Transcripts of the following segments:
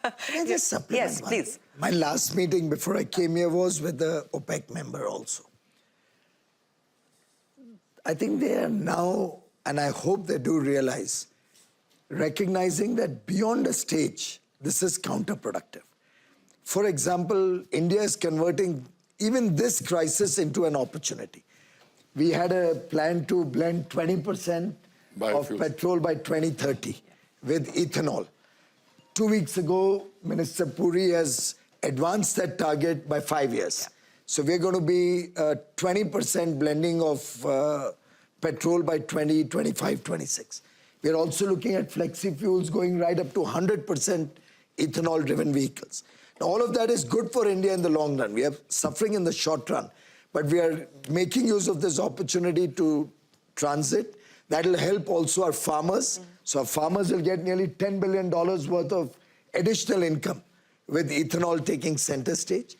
Can I just supplement Yes, one please. thing? My last meeting before I came here was with the OPEC member also. I think they are now, and I hope they do realize, recognizing that beyond a stage, this is counterproductive. For example, India is converting even this crisis into an opportunity. We had a plan to blend 20% of Biofuels. petrol by 2030 with ethanol. 2 weeks ago, Minister Puri has advanced that target by 5 years. So we're going to be 20% blending of petrol by 2025, 26. We're also looking at flexi fuels going right up to 100% ethanol-driven vehicles. Now, all of that is good for India in the long run. We are suffering in the short run, but we are making use of this opportunity to transit. That will help also our farmers. So our farmers will get nearly $10 billion worth of additional income with ethanol taking center stage.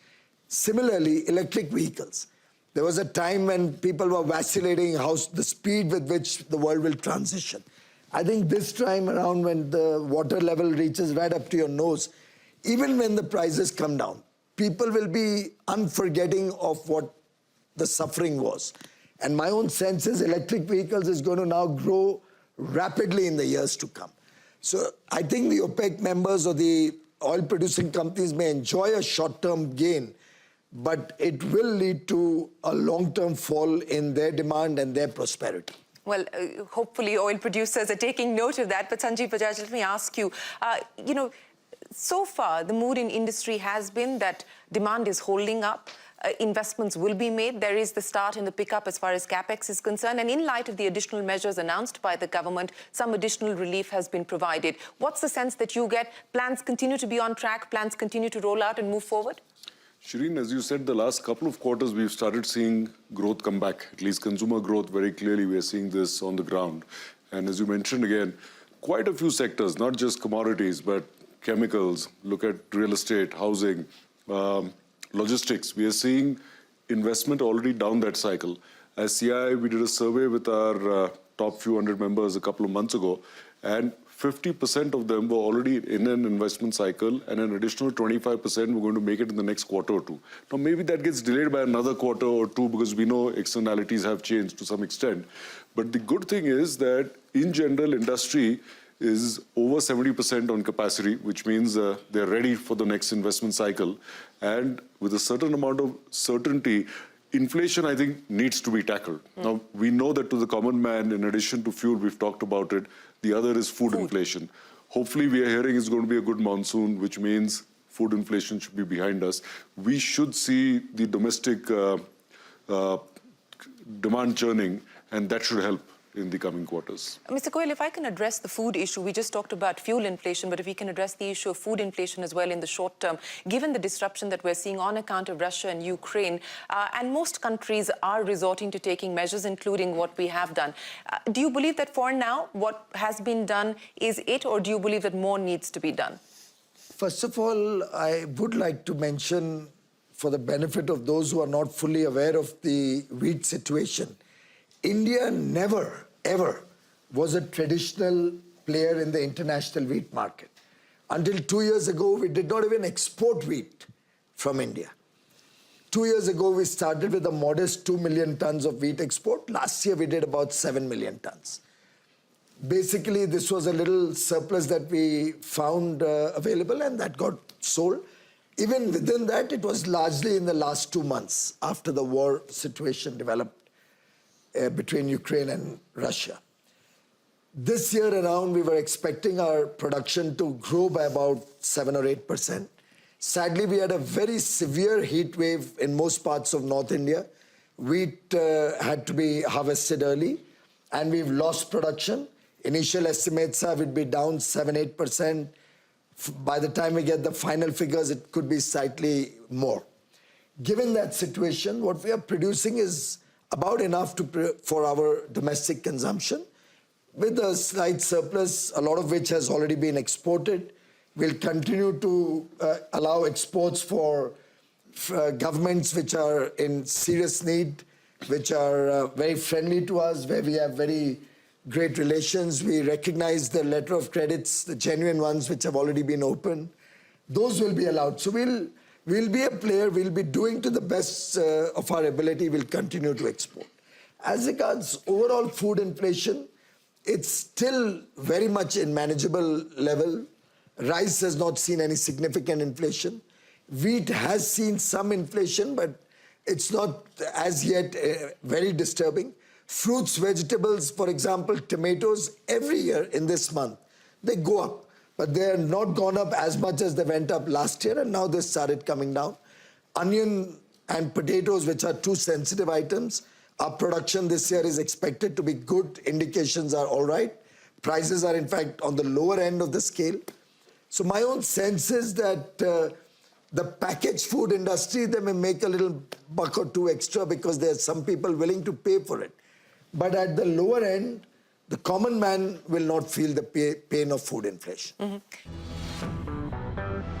Similarly, electric vehicles. There was a time when people were vacillating how the speed with which the world will transition. I think this time around, when the water level reaches right up to your nose, even when the prices come down, people will be unforgetting of what the suffering was. And my own sense is electric vehicles is going to now grow rapidly in the years to come. So I think the OPEC members or the oil producing companies may enjoy a short-term gain, but it will lead to a long-term fall in their demand and their prosperity. Well, hopefully oil producers are taking note of that. But Sanjeev Bajaj, let me ask you, so far the mood in industry has been that demand is holding up. Investments will be made. There is the start and the pickup as far as capex is concerned. And in light of the additional measures announced by the government, some additional relief has been provided. What's the sense that you get? Plans continue to be on track? Plans continue to roll out and move forward? Shireen, as you said, the last couple of quarters, we've started seeing growth come back, at least consumer growth. Very clearly, we are seeing this on the ground. And as you mentioned again, quite a few sectors, not just commodities, but chemicals, look at real estate, housing, logistics. We are seeing investment already down that cycle. As CII, we did a survey with our top few hundred members a couple of months ago, and 50% of them were already in an investment cycle, and an additional 25% were going to make it in the next quarter or two. Now, maybe that gets delayed by another quarter or two because we know externalities have changed to some extent. But the good thing is that, in general, industry is over 70% on capacity, which means they're ready for the next investment cycle. And with a certain amount of certainty, inflation, I think, needs to be tackled. Now, we know that to the common man, in addition to fuel, we've talked about it, the other is food inflation. Hopefully, we are hearing it's going to be a good monsoon, which means food inflation should be behind us. We should see the domestic demand churning, and that should help in the coming quarters. Mr. Goyal, if I can address the food issue, we just talked about fuel inflation, but if we can address the issue of food inflation as well in the short term, given the disruption that we're seeing on account of Russia and Ukraine, and most countries are resorting to taking measures, including what we have done. Do you believe that for now, what has been done is it, or do you believe that more needs to be done? First of all, I would like to mention, for the benefit of those who are not fully aware of the wheat situation, India never, ever was a traditional player in the international wheat market. Until 2 years ago, we did not even export wheat from India. 2 years ago, we started with a modest 2 million tons of wheat export. Last year, we did about 7 million tons. Basically, this was a little surplus that we found available, and that got sold. Even within that, it was largely in the last 2 months after the war situation developed between Ukraine and Russia. This year around, we were expecting our production to grow by about 7 or 8%. Sadly, we had a very severe heat wave in most parts of North India. Wheat had to be harvested early, and we've lost production. Initial estimates are we'd be down 7-8%. By the time we get the final figures, it could be slightly more. Given that situation, what we are producing is about enough for our domestic consumption, with a slight surplus, a lot of which has already been exported. We'll continue to allow exports for governments which are in serious need, which are very friendly to us, where we have very great relations. We recognize the letter of credits, the genuine ones which have already been opened. those will be allowed. So we'll be a player, we'll be doing to the best of our ability, we'll continue to export. As regards overall food inflation, it's still very much in manageable level. Rice has not seen any significant inflation. Wheat has seen some inflation, but it's not as yet very disturbing. Fruits, vegetables, for example, tomatoes, every year in this month, they go up. But they are not gone up as much as they went up last year, and now they started coming down. Onion and potatoes, which are two sensitive items, our production this year is expected to be good. Indications are all right. Prices are, in fact, on the lower end of the scale. So my own sense is that the packaged food industry, they may make a little buck or two extra because there are some people willing to pay for it. But at the lower end, the common man will not feel the pain of food inflation. Mm-hmm.